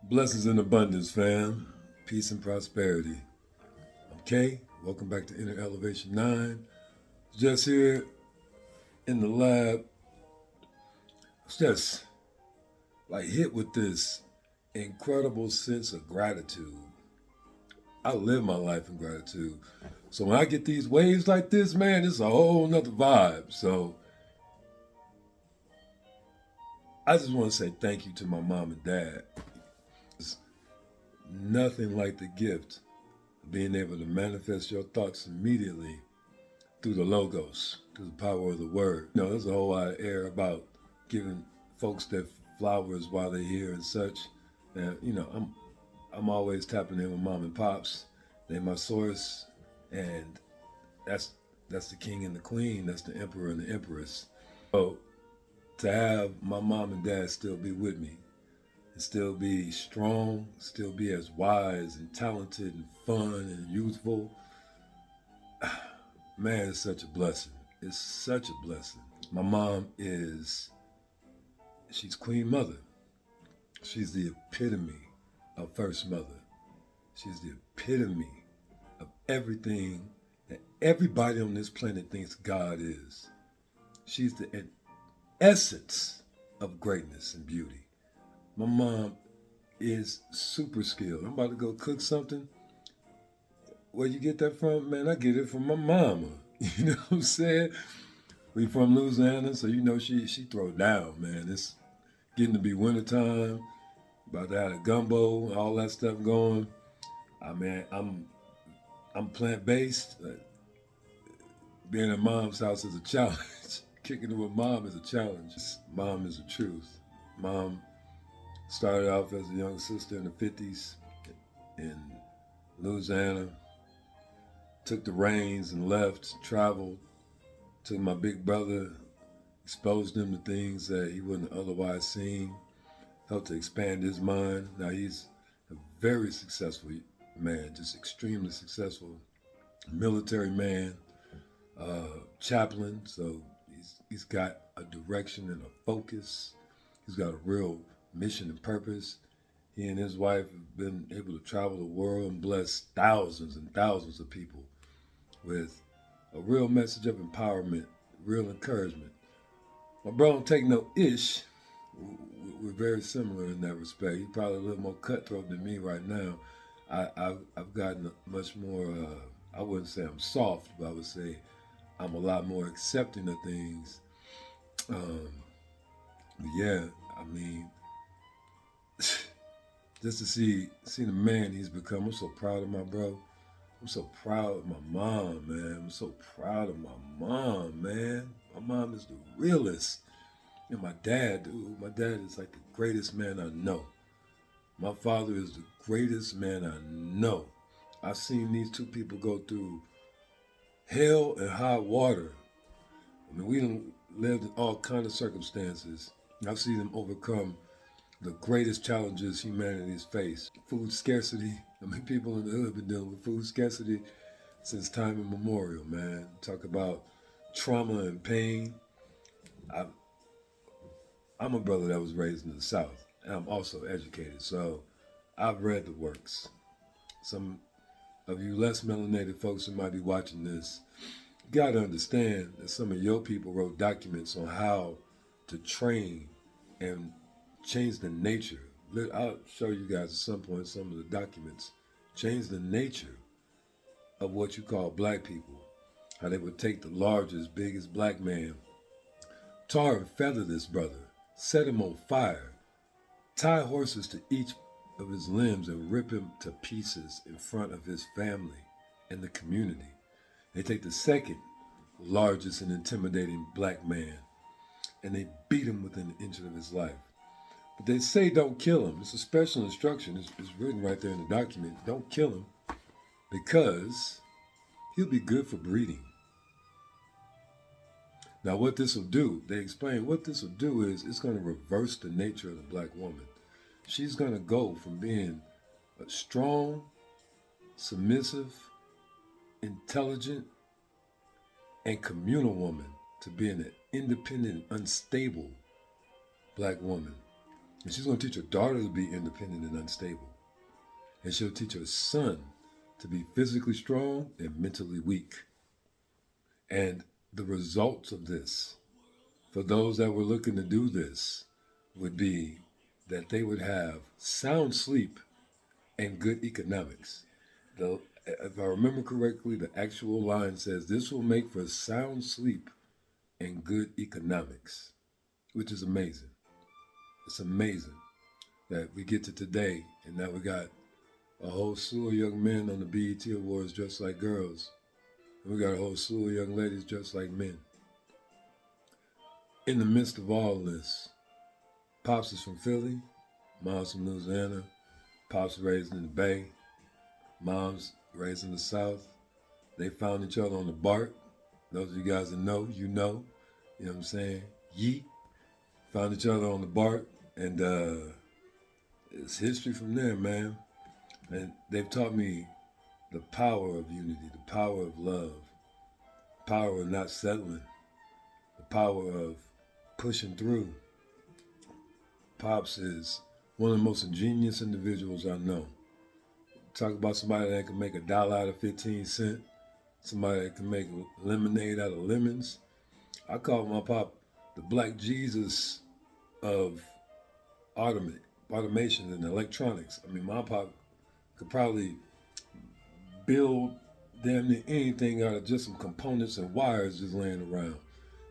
Blessings in abundance, fam. Peace and prosperity. I'm Kay. Welcome back to Inner Elevation 9. Just here in the lab. It's just like hit with this incredible sense of gratitude. I live my life in gratitude. So when I get these waves like this, man, it's a whole nother vibe. So I just want to say thank you to my mom and dad. It's nothing like the gift of being able to manifest your thoughts immediately through the logos, through the power of the word. You know, there's a whole lot of air about giving folks their flowers while they're here and such. And I'm always tapping in with mom and pops. They're my source, and that's that's the king and the queen. That's the emperor and the empress. So to have my mom and dad still be with me and still be strong, still be as wise and talented and fun and youthful, man, it's such a blessing. It's such a blessing. My mom she's Queen Mother. She's the epitome of First Mother. She's the epitome of everything that everybody on this planet thinks God is. She's the essence of greatness and beauty. My mom is super skilled. I'm about to go cook something. Where you get that from? Man, I get it from my mama. You know what I'm saying? We from Louisiana, so you know she throw down, man. It's getting to be wintertime, about to have a gumbo, all that stuff going. I mean, I'm plant based. Being at mom's house is a challenge. Kicking it with mom is a challenge. Mom is the truth. Mom started off as a young sister in the 50s in Louisiana. Took the reins and left, traveled. Took my big brother, exposed him to things that he wouldn't have otherwise seen. Helped to expand his mind. Now he's a very successful man, just extremely successful military man, chaplain. So he's got a direction and a focus. He's got a real mission and purpose. He and his wife have been able to travel the world and bless thousands and thousands of people with a real message of empowerment, real encouragement. My bro don't take no ish. We're very similar in that respect. He's probably a little more cutthroat than me right now. I've gotten much more, I wouldn't say I'm soft, but I would say I'm a lot more accepting of things. Um, but yeah, I mean, just to see the man he's become, I'm so proud of my bro. I'm so proud of my mom, man. I'm so proud of my mom, man. My mom is the realest. And my dad, dude, my dad is like the greatest man I know. My father is the greatest man I know. I've seen these two people go through hell and high water. I mean, we done lived in all kind of circumstances. I've seen them overcome the greatest challenges humanity's faced. Food scarcity. I mean, people in the hood have been dealing with food scarcity since time immemorial, man. Talk about trauma and pain. I, I'm a brother that was raised in the South, and I'm also educated, so I've read the works. Some of you less melanated folks who might be watching this, you gotta understand that some of your people wrote documents on how to train and change the nature. I'll show you guys at some point some of the documents. Change the nature of what you call black people. How they would take the largest, biggest black man, tar and feather this brother, set him on fire, tie horses to each of his limbs and rip him to pieces in front of his family and the community. They take the second largest and intimidating black man and they beat him within an inch of his life. But they say don't kill him. It's a special instruction. It's written right there in the document. Don't kill him because he'll be good for breeding. Now, what this will do, they explain what this will do is it's going to reverse the nature of the black woman. She's going to go from being a strong, submissive, intelligent, and communal woman to being an independent, unstable black woman. And she's going to teach her daughter to be independent and unstable. And she'll teach her son to be physically strong and mentally weak. And the results of this, for those that were looking to do this, would be that they would have sound sleep and good economics. If I remember correctly, the actual line says this will make for sound sleep and good economics, which is amazing. It's amazing that we get to today and now we got a whole slew of young men on the BET Awards dressed like girls. And we got a whole slew of young ladies dressed like men. In the midst of all this, Pops is from Philly, Mom's from Louisiana, Pops raised in the Bay, Mom's raised in the South. They found each other on the BART. Those of you guys that know, you know. You know what I'm saying? Yeet. Found each other on the BART, and it's history from there, man. And they've taught me the power of unity, the power of love, the power of not settling, the power of pushing through. Pops is one of the most ingenious individuals I know. Talk about somebody that can make $1 out of 15 cents, somebody that can make lemonade out of lemons. I call my pop the Black Jesus of automation and electronics. I mean, my pop could probably build damn near anything out of just some components and wires just laying around.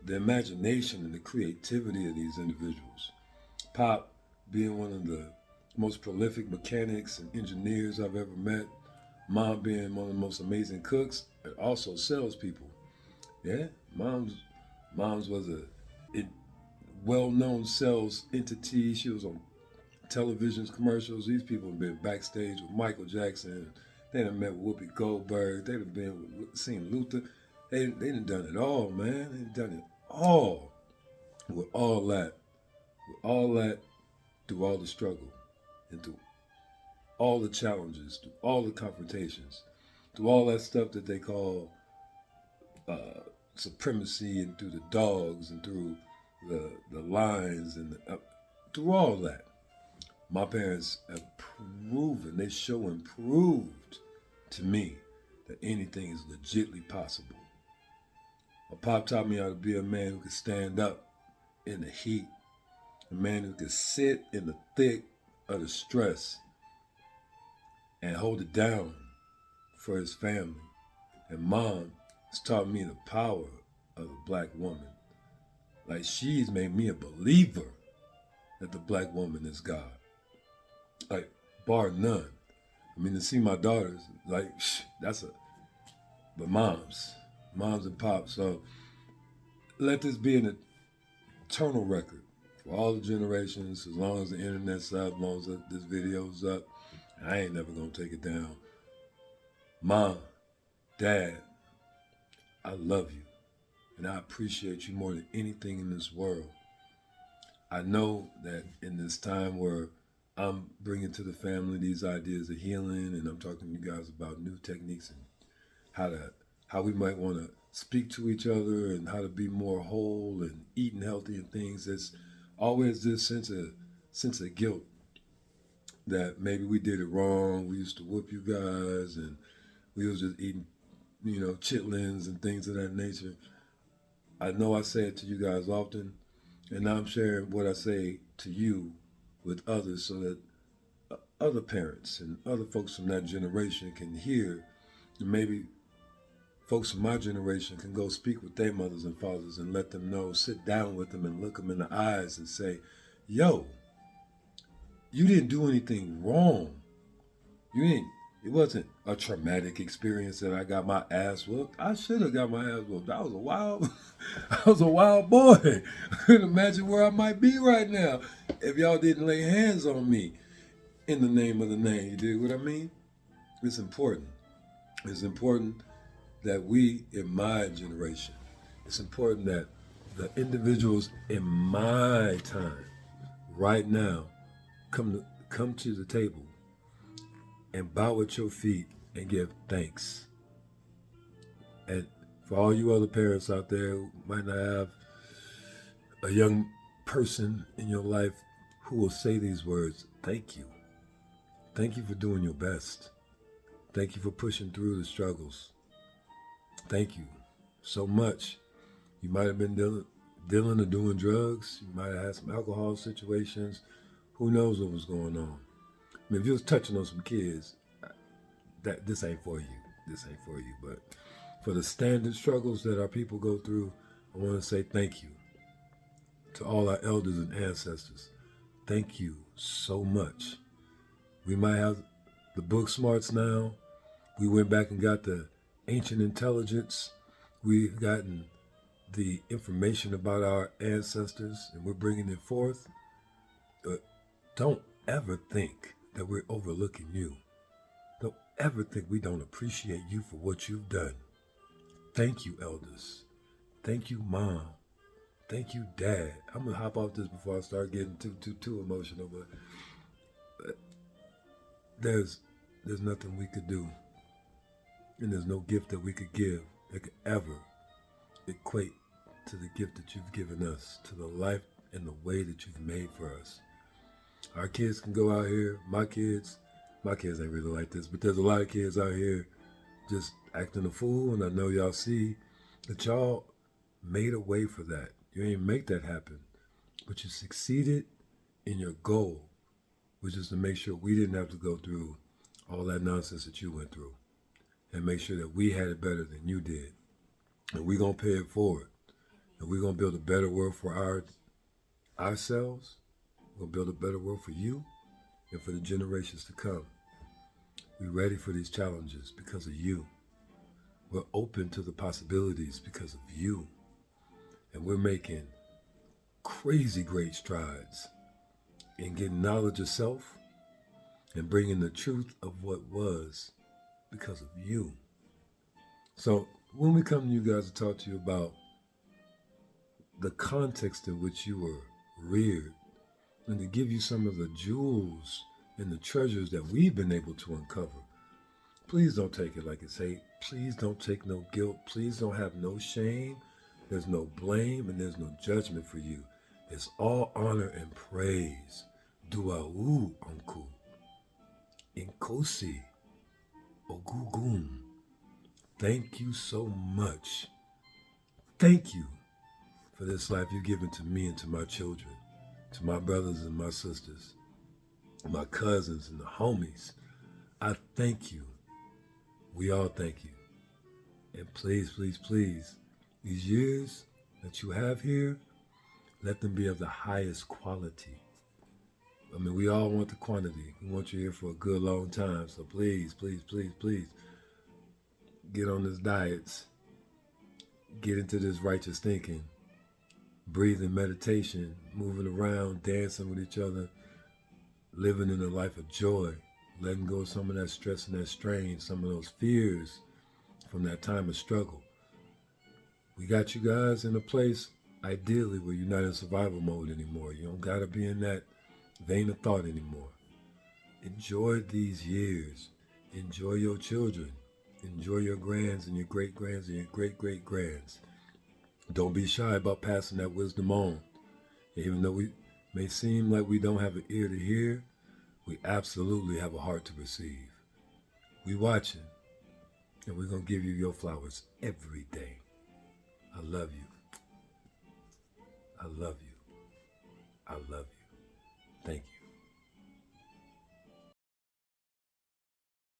The imagination and the creativity of these individuals. Pop being one of the most prolific mechanics and engineers I've ever met. Mom being one of the most amazing cooks and also salespeople. Yeah, Mom's was a well-known sales entity. She was on television commercials. These people have been backstage with Michael Jackson. They done met with Whoopi Goldberg. They done been seen Luther. They done it all, man. They done it all. With all that, through all the struggle, and through all the challenges, through all the confrontations, through all that stuff that they call supremacy, and through the dogs, and through the lines, and through all that. My parents have proven, they show and proved to me that anything is legitly possible. My pop taught me how to be a man who could stand up in the heat, a man who could sit in the thick of the stress and hold it down for his family. And Mom has taught me the power of the black woman. Like, she's made me a believer that the black woman is God. Like, bar none. I mean, to see my daughters, like, but moms and pops. So let this be an eternal record for all the generations, as long as the internet's up, as long as this video's up. I ain't never gonna take it down. Mom, Dad, I love you. And I appreciate you more than anything in this world. I know that in this time where I'm bringing to the family these ideas of healing, and I'm talking to you guys about new techniques and how we might want to speak to each other and how to be more whole and eating healthy and things. There's always this sense of guilt that maybe we did it wrong. We used to whoop you guys, and we was just eating, chitlins and things of that nature. I know I say it to you guys often, and now I'm sharing what I say to you with others so that other parents and other folks from that generation can hear, and maybe folks from my generation can go speak with their mothers and fathers and let them know, sit down with them and look them in the eyes and say, yo, you didn't do anything wrong. It wasn't a traumatic experience that I got my ass whooped. I should have got my ass whooped. I was a wild boy. I couldn't imagine where I might be right now if y'all didn't lay hands on me in the name of the name. You dig what I mean? It's important. It's important that we, in my generation, it's important that the individuals in my time, right now, come to the table and bow at your feet and give thanks. And for all you other parents out there who might not have a young person in your life who will say these words, thank you. Thank you for doing your best. Thank you for pushing through the struggles. Thank you so much. You might have been dealing or doing drugs. You might have had some alcohol situations. Who knows what was going on? I mean, if you was touching on some kids, that this ain't for you. This ain't for you. But for the standard struggles that our people go through, I want to say thank you to all our elders and ancestors. Thank you so much. We might have the book smarts now. We went back and got the ancient intelligence. We've gotten the information about our ancestors and we're bringing it forth. But don't ever think that we're overlooking you. Don't ever think we don't appreciate you for what you've done. Thank you, elders. Thank you, mom. Thank you, dad. I'm gonna hop off this before I start getting too emotional, but there's nothing we could do, and there's no gift that we could give that could ever equate to the gift that you've given us, to the life and the way that you've made for us. Our kids can go out here, my kids ain't really like this, but there's a lot of kids out here just acting a fool, and I know y'all see that y'all made a way for that. You ain't make that happen, but you succeeded in your goal, which is to make sure we didn't have to go through all that nonsense that you went through, and make sure that we had it better than you did. And we're going to pay it forward. And we're going to build a better world for ourselves. We're going to build a better world for you and for the generations to come. We're ready for these challenges because of you. We're open to the possibilities because of you. And we're making crazy great strides in getting knowledge of self and bringing the truth of what was because of you. So when we come to you guys to talk to you about the context in which you were reared and to give you some of the jewels and the treasures that we've been able to uncover, please don't take it like it's hate. Please don't take no guilt. Please don't have no shame. There's no blame and there's no judgment for you. It's all honor and praise. Duau, uncle. Inkosi. Ogugun. Thank you so much. Thank you for this life you've given to me and to my children, to my brothers and my sisters, my cousins and the homies. I thank you. We all thank you. And please, please, please, these years that you have here, let them be of the highest quality. I mean, we all want the quantity. We want you here for a good long time. So please, please, please, please, get on this diet. Get into this righteous thinking. Breathing meditation, moving around, dancing with each other, living in a life of joy, letting go of some of that stress and that strain, some of those fears from that time of struggle. We got you guys in a place, ideally, where you're not in survival mode anymore. You don't got to be in that vein of thought anymore. Enjoy these years. Enjoy your children. Enjoy your grands and your great-grands and your great-great-grands. Don't be shy about passing that wisdom on. Even though we may seem like we don't have an ear to hear, we absolutely have a heart to receive. We watching, and we're going to give you your flowers every day. I love you. I love you. I love you. Thank you.